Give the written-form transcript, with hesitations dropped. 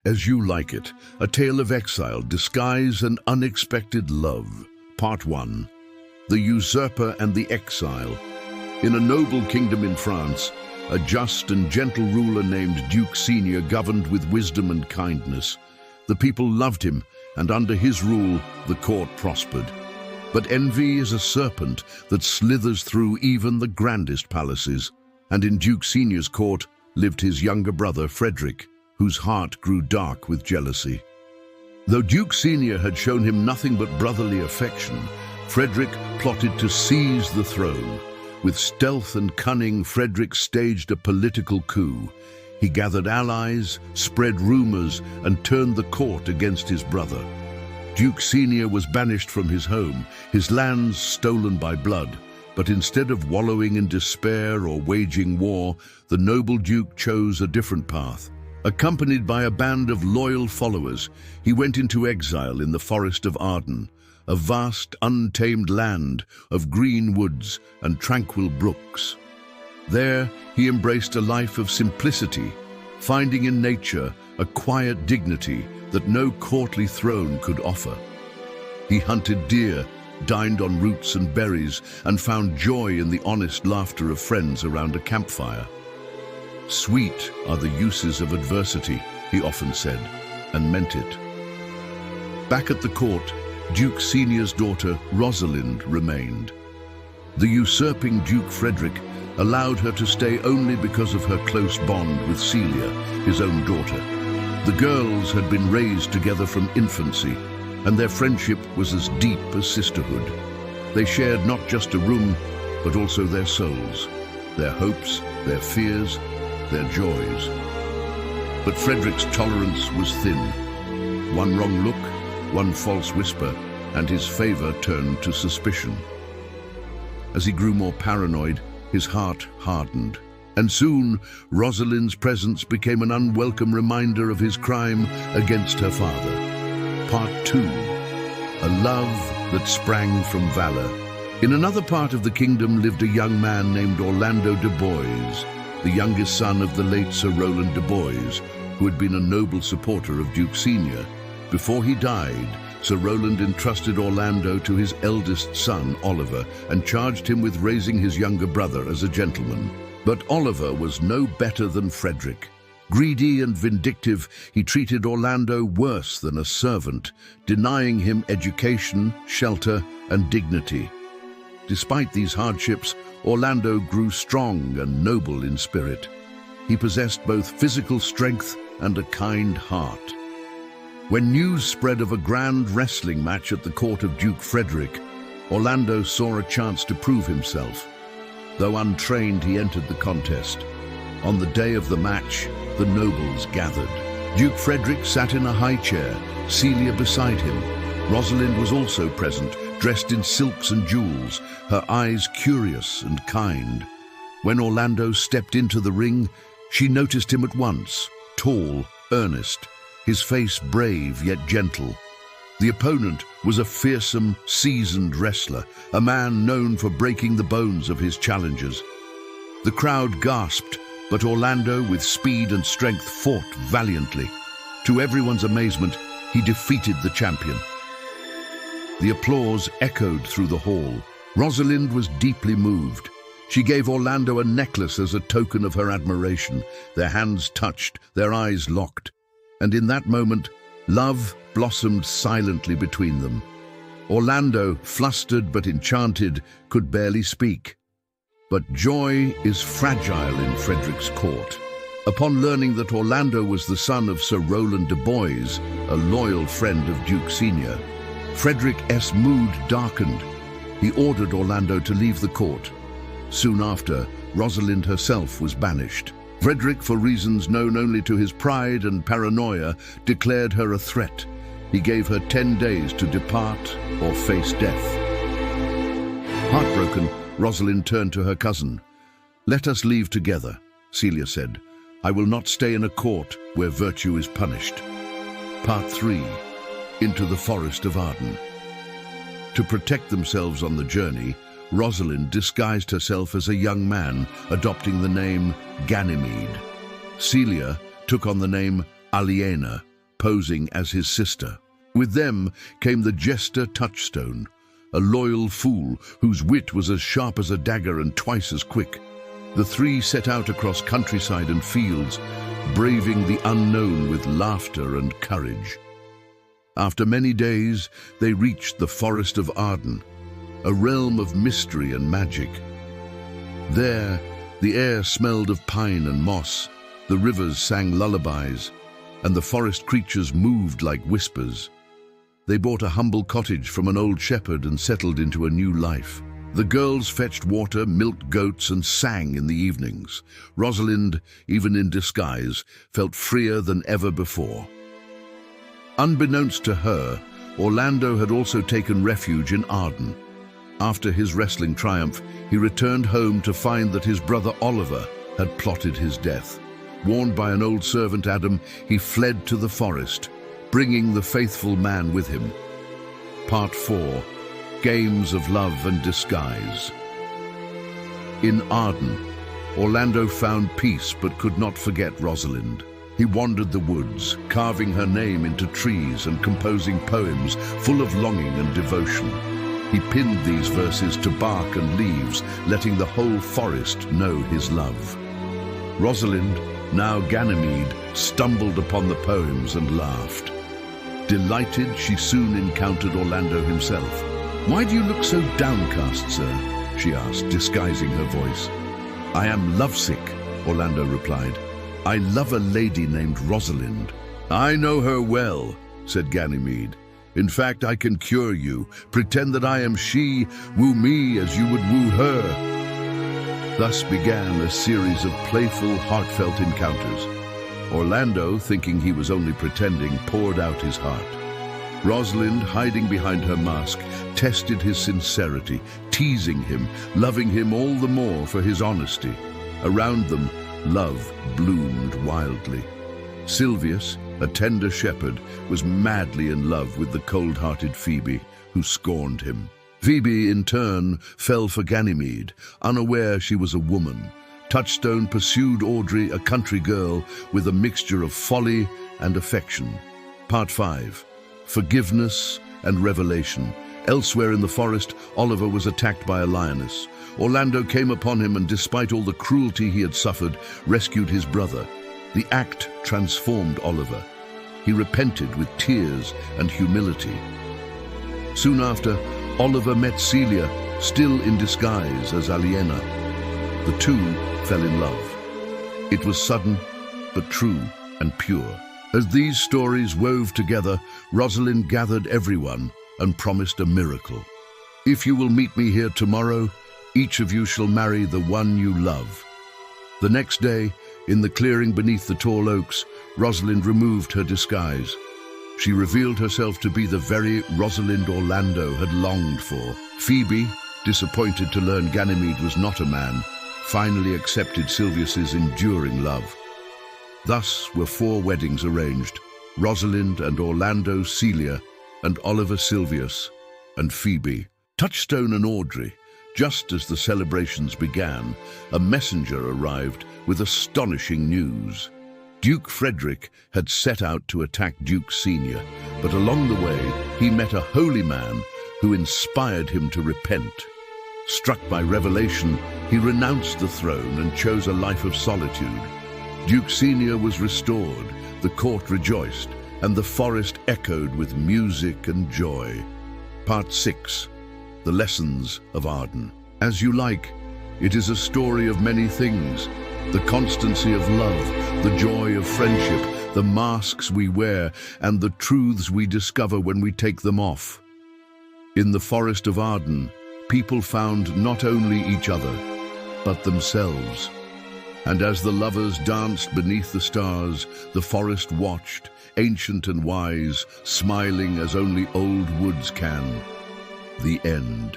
As You Like It, A Tale of Exile, Disguise and Unexpected Love. Part 1. The Usurper and the Exile. In a noble kingdom in France, a just and gentle ruler named Duke Senior governed with wisdom and kindness. The people loved him, and under his rule, the court prospered. But envy is a serpent that slithers through even the grandest palaces. And in Duke Senior's court lived his younger brother, Frederick, whose heart grew dark with jealousy. Though Duke Senior had shown him nothing but brotherly affection, Frederick plotted to seize the throne. With stealth and cunning, Frederick staged a political coup. He gathered allies, spread rumors, and turned the court against his brother. Duke Senior was banished from his home, his lands stolen by blood. But instead of wallowing in despair or waging war, the noble duke chose a different path. Accompanied by a band of loyal followers, he went into exile in the Forest of Arden, a vast, untamed land of green woods and tranquil brooks. There, he embraced a life of simplicity, finding in nature a quiet dignity that no courtly throne could offer. He hunted deer, dined on roots and berries, and found joy in the honest laughter of friends around a campfire. Sweet are the uses of adversity, he often said, and meant it. Back at the court, Duke Senior's daughter, Rosalind, remained. The usurping Duke Frederick allowed her to stay only because of her close bond with Celia, his own daughter. The girls had been raised together from infancy, and their friendship was as deep as sisterhood. They shared not just a room, but also their souls, their hopes, their fears, their joys. But Frederick's tolerance was thin. One wrong look, one false whisper, and his favor turned to suspicion. As he grew more paranoid, his heart hardened. And soon, Rosalind's presence became an unwelcome reminder of his crime against her father. Part 2. A love that sprang from valor. In another part of the kingdom lived a young man named Orlando de Boys, the youngest son of the late Sir Rowland de Boys, who had been a noble supporter of Duke Senior. Before he died, Sir Rowland entrusted Orlando to his eldest son, Oliver, and charged him with raising his younger brother as a gentleman. But Oliver was no better than Frederick. Greedy and vindictive, he treated Orlando worse than a servant, denying him education, shelter, and dignity. Despite these hardships, Orlando grew strong and noble in spirit. He possessed both physical strength and a kind heart. When news spread of a grand wrestling match at the court of Duke Frederick, Orlando saw a chance to prove himself. Though untrained, he entered the contest. On the day of the match, the nobles gathered. Duke Frederick sat in a high chair, Celia beside him. Rosalind was also present, dressed in silks and jewels, her eyes curious and kind. When Orlando stepped into the ring, she noticed him at once, tall, earnest, his face brave yet gentle. The opponent was a fearsome, seasoned wrestler, a man known for breaking the bones of his challengers. The crowd gasped, but Orlando, with speed and strength, fought valiantly. To everyone's amazement, he defeated the champion. The applause echoed through the hall. Rosalind was deeply moved. She gave Orlando a necklace as a token of her admiration. Their hands touched, their eyes locked. And in that moment, love blossomed silently between them. Orlando, flustered but enchanted, could barely speak. But joy is fragile in Frederick's court. Upon learning that Orlando was the son of Sir Rowland de Boys, a loyal friend of Duke Senior, Frederick's mood darkened. He ordered Orlando to leave the court. Soon after, Rosalind herself was banished. Frederick, for reasons known only to his pride and paranoia, declared her a threat. He gave her 10 days to depart or face death. Heartbroken, Rosalind turned to her cousin. "Let us leave together," Celia said. "I will not stay in a court where virtue is punished." Part 3. Into the Forest of Arden. To protect themselves on the journey, Rosalind disguised herself as a young man, adopting the name Ganymede. Celia took on the name Aliena, posing as his sister. With them came the jester Touchstone, a loyal fool whose wit was as sharp as a dagger and twice as quick. The three set out across countryside and fields, braving the unknown with laughter and courage. After many days, they reached the Forest of Arden, a realm of mystery and magic. There, the air smelled of pine and moss, the rivers sang lullabies, and the forest creatures moved like whispers. They bought a humble cottage from an old shepherd and settled into a new life. The girls fetched water, milked goats, and sang in the evenings. Rosalind, even in disguise, felt freer than ever before. Unbeknownst to her, Orlando had also taken refuge in Arden. After his wrestling triumph, he returned home to find that his brother Oliver had plotted his death. Warned by an old servant Adam, he fled to the forest, bringing the faithful man with him. Part 4. Games of Love and Disguise. In Arden, Orlando found peace but could not forget Rosalind. He wandered the woods, carving her name into trees and composing poems full of longing and devotion. He pinned these verses to bark and leaves, letting the whole forest know his love. Rosalind, now Ganymede, stumbled upon the poems and laughed. Delighted, she soon encountered Orlando himself. "Why do you look so downcast, sir?" she asked, disguising her voice. "I am lovesick," Orlando replied. "I love a lady named Rosalind." "I know her well," said Ganymede. "In fact, I can cure you. Pretend that I am she, woo me as you would woo her." Thus began a series of playful, heartfelt encounters. Orlando, thinking he was only pretending, poured out his heart. Rosalind, hiding behind her mask, tested his sincerity, teasing him, loving him all the more for his honesty. Around them, love bloomed wildly. Silvius, a tender shepherd, was madly in love with the cold-hearted Phoebe, who scorned him. Phoebe, in turn, fell for Ganymede, unaware she was a woman. Touchstone pursued Audrey, a country girl, with a mixture of folly and affection. Part 5. Forgiveness and Revelation. Elsewhere in the forest, Oliver was attacked by a lioness. Orlando came upon him and, despite all the cruelty he had suffered, rescued his brother. The act transformed Oliver. He repented with tears and humility. Soon after, Oliver met Celia, still in disguise as Aliena. The two fell in love. It was sudden, but true and pure. As these stories wove together, Rosalind gathered everyone and promised a miracle. "If you will meet me here tomorrow, each of you shall marry the one you love." The next day, in the clearing beneath the tall oaks, Rosalind removed her disguise. She revealed herself to be the very Rosalind Orlando had longed for. Phoebe, disappointed to learn Ganymede was not a man, finally accepted Silvius's enduring love. Thus were 4 weddings arranged: Rosalind and Orlando Celia, and Oliver Silvius, and Phoebe. Touchstone and Audrey. Just as the celebrations began, a messenger arrived with astonishing news. Duke Frederick had set out to attack Duke Senior, but along the way he met a holy man who inspired him to repent. Struck by revelation, he renounced the throne and chose a life of solitude. Duke Senior was restored, the court rejoiced, and the forest echoed with music and joy. Part 6. The Lessons of Arden. As You Like, it is a story of many things: the constancy of love, the joy of friendship, the masks we wear, and the truths we discover when we take them off. In the Forest of Arden, people found not only each other, but themselves. And as the lovers danced beneath the stars, the forest watched, ancient and wise, smiling as only old woods can. The end.